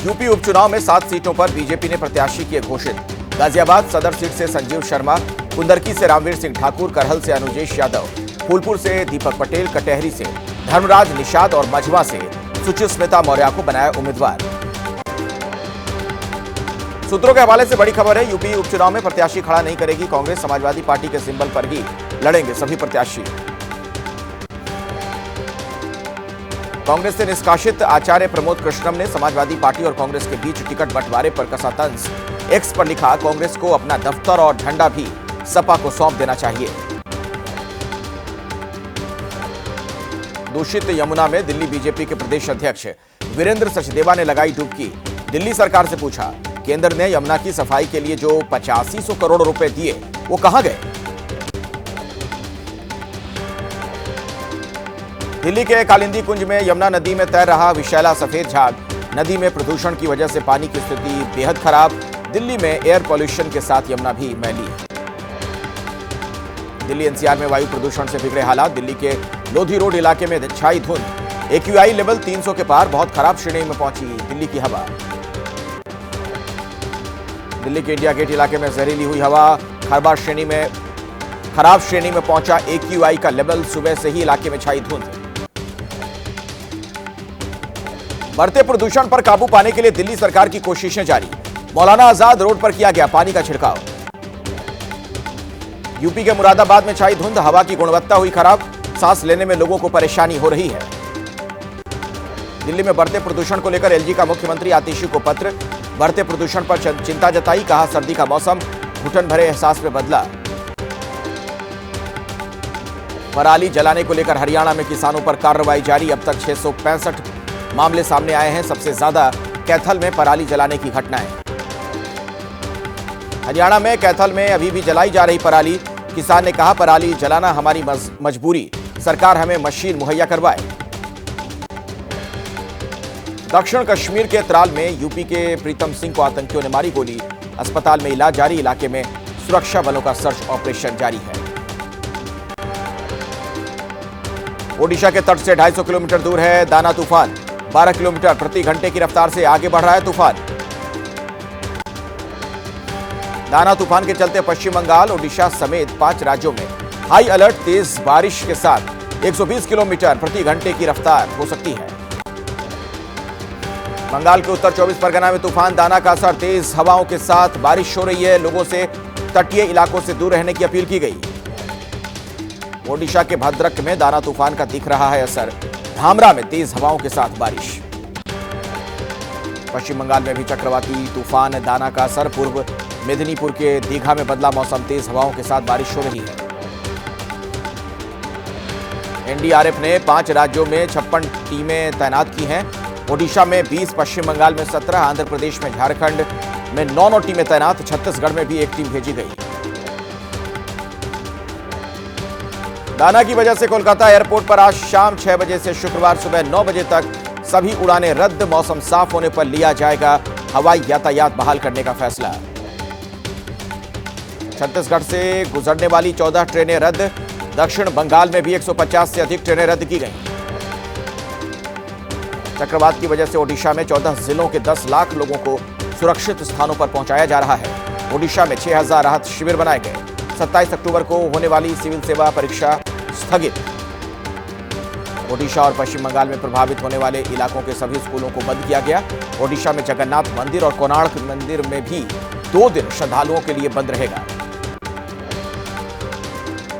UP उपचुनाव में 7 सीटों पर बीजेपी ने प्रत्याशी किए घोषित। गाजियाबाद सदर सीट से संजीव शर्मा, कुंदरकी से रामवीर सिंह ठाकुर, करहल से अनुजेश यादव, फूलपुर से दीपक पटेल, कटेहरी से धर्मराज निषाद और मझवा से सुचिस्मिता मौर्य को बनाया उम्मीदवार। सूत्रों के हवाले से बड़ी खबर है, यूपी उपचुनाव में प्रत्याशी खड़ा नहीं करेगी कांग्रेस, समाजवादी पार्टी के सिंबल पर ही लड़ेंगे सभी प्रत्याशी। कांग्रेस से निष्कासित आचार्य प्रमोद कृष्णम ने समाजवादी पार्टी और कांग्रेस के बीच टिकट बंटवारे पर कसा तंज। एक्स पर लिखा, कांग्रेस को अपना दफ्तर और झंडा भी सपा को सौंप देना चाहिए। दूषित यमुना में दिल्ली बीजेपी के प्रदेश अध्यक्ष वीरेंद्र सचदेवा ने लगाई डुबकी। दिल्ली सरकार से पूछा, केंद्र ने यमुना की सफाई के लिए जो 8500 करोड़ रुपए दिए वो कहां गए। दिल्ली के कालिंदी कुंज में यमुना नदी में तैर रहा विशैला सफेद झाग। नदी में प्रदूषण की वजह से पानी की स्थिति बेहद खराब। दिल्ली में एयर पॉल्यूशन के साथ यमुना भी मैली है। दिल्ली एनसीआर में वायु प्रदूषण से बिगड़े हालात। दिल्ली के लोधी रोड इलाके में छाई धुंध। एक्यूआई लेवल 300 के पार, बहुत खराब श्रेणी में पहुंची दिल्ली की हवा। दिल्ली के इंडिया गेट इलाके में जहरीली हुई हवा। खराब श्रेणी में पहुंचा एक्यूआई का लेवल। सुबह से ही इलाके में छाई धुंध। बढ़ते प्रदूषण पर काबू पाने के लिए दिल्ली सरकार की कोशिशें जारी। मौलाना आजाद रोड पर किया गया पानी का छिड़काव। यूपी के मुरादाबाद में छाई धुंध, हवा की गुणवत्ता हुई खराब। सांस लेने में लोगों को परेशानी हो रही है। दिल्ली में बढ़ते प्रदूषण को लेकर एलजी का मुख्यमंत्री आतिशी को पत्र। बढ़ते प्रदूषण पर चिंता जताई, कहा सर्दी का मौसम घुटन भरे एहसास में बदला। पराली जलाने को लेकर हरियाणा में किसानों पर कार्रवाई जारी। अब तक 665 मामले सामने आए हैं। सबसे ज्यादा कैथल में पराली जलाने की घटनाएं। हरियाणा में कैथल में अभी भी जलाई जा रही पराली। किसान ने कहा, पराली जलाना हमारी मजबूरी, सरकार हमें मशीन मुहैया करवाए। दक्षिण कश्मीर के त्राल में यूपी के प्रीतम सिंह को आतंकियों ने मारी गोली। अस्पताल में इलाज जारी। इलाके में सुरक्षा बलों का सर्च ऑपरेशन जारी है। ओडिशा के तट से 250 किलोमीटर दूर है दाना तूफान। 12 किलोमीटर प्रति घंटे की रफ्तार से आगे बढ़ रहा है तूफान। दाना तूफान के चलते पश्चिम बंगाल, ओडिशा समेत 5 राज्यों में हाई अलर्ट। तेज बारिश के साथ 120 किलोमीटर प्रति घंटे की रफ्तार हो सकती है। बंगाल के उत्तर 24 परगना में तूफान दाना का असर। तेज हवाओं के साथ बारिश हो रही है। लोगों से तटीय इलाकों से दूर रहने की अपील की गई। ओडिशा के भद्रक में दाना तूफान का दिख रहा है असर। धामरा में तेज हवाओं के साथ बारिश। पश्चिम बंगाल में भी चक्रवाती तूफान दाना का असर। पूर्व मेदिनीपुर के दीघा में बदला मौसम। तेज हवाओं के साथ बारिश हो रही है। एनडीआरएफ ने 5 राज्यों में 56 टीमें तैनात की हैं। ओडिशा में 20, पश्चिम बंगाल में 17, आंध्र प्रदेश में, झारखंड में 9 टीमें तैनात। छत्तीसगढ़ में भी 1 टीम भेजी गई। दाना की वजह से कोलकाता एयरपोर्ट पर आज शाम 6 बजे से शुक्रवार सुबह 9 बजे तक सभी उड़ानें रद्द। मौसम साफ होने पर लिया जाएगा हवाई यातायात बहाल करने का फैसला। छत्तीसगढ़ से गुजरने वाली 14 ट्रेनें रद्द। दक्षिण बंगाल में भी 150 से अधिक ट्रेनें रद्द की गईं। चक्रवात की वजह से ओडिशा में 14 जिलों के 10 लाख लोगों को सुरक्षित स्थानों पर पहुंचाया जा रहा है। ओडिशा में 6000 राहत शिविर बनाए गए। 27 अक्टूबर को होने वाली सिविल सेवा परीक्षा स्थगित। ओडिशा और पश्चिम बंगाल में प्रभावित होने वाले इलाकों के सभी स्कूलों को बंद किया गया। ओडिशा में जगन्नाथ मंदिर और कोणार्क मंदिर में भी 2 दिन श्रद्धालुओं के लिए बंद रहेगा।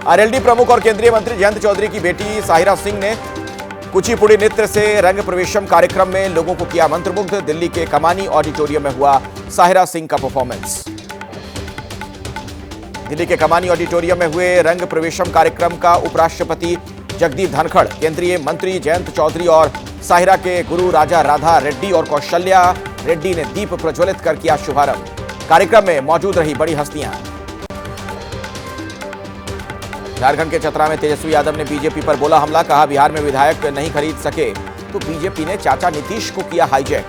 आरएलडी प्रमुख और केंद्रीय मंत्री जयंत चौधरी की बेटी साहिरा सिंह ने कुचिपुड़ी नृत्य से रंग प्रवेशम कार्यक्रम में लोगों को किया मंत्रमुग्ध। दिल्ली के कमानी ऑडिटोरियम में हुआ साहिरा सिंह का परफॉर्मेंस। दिल्ली के कमानी ऑडिटोरियम में हुए रंग प्रवेशम कार्यक्रम का उपराष्ट्रपति जगदीप धनखड़, केंद्रीय मंत्री जयंत चौधरी और साहिरा के गुरु राजा राधा रेड्डी और कौशल्या रेड्डी ने दीप प्रज्वलित कर किया शुभारंभ। कार्यक्रम में मौजूद रही बड़ी हस्तियां। झारखंड के चतरा में तेजस्वी यादव ने बीजेपी पर बोला हमला। कहा, बिहार में विधायक नहीं खरीद सके तो बीजेपी ने चाचा नीतीश को किया हाईजैक।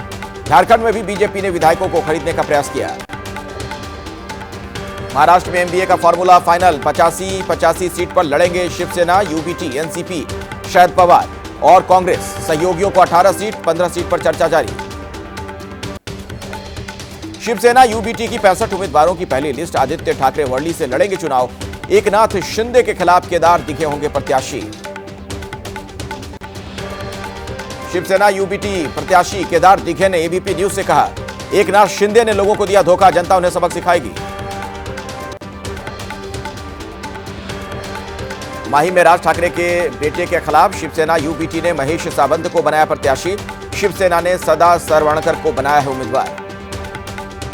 झारखंड में भी बीजेपी ने विधायकों को खरीदने का प्रयास किया। महाराष्ट्र में एमबीए का फॉर्मूला फाइनल। 85 सीट पर लड़ेंगे शिवसेना, यूबीटी, एनसीपी, शरद पवार और कांग्रेस। सहयोगियों को 18 सीट, 15 सीट पर चर्चा जारी। शिवसेना यूबीटी की 65 उम्मीदवारों की पहली लिस्ट। आदित्य ठाकरे वर्ली से लड़ेंगे चुनाव। एकनाथ शिंदे के खिलाफ केदार दिघे होंगे प्रत्याशी। शिवसेना यूबीटी प्रत्याशी केदार दिघे ने एबीपी न्यूज से कहा, एकनाथ शिंदे ने लोगों को दिया धोखा, जनता उन्हें सबक सिखाएगी। माही में राज ठाकरे के बेटे के खिलाफ शिवसेना यूबीटी ने महेश सावंत को बनाया प्रत्याशी। शिवसेना ने सदा सरवणकर को बनाया है उम्मीदवार।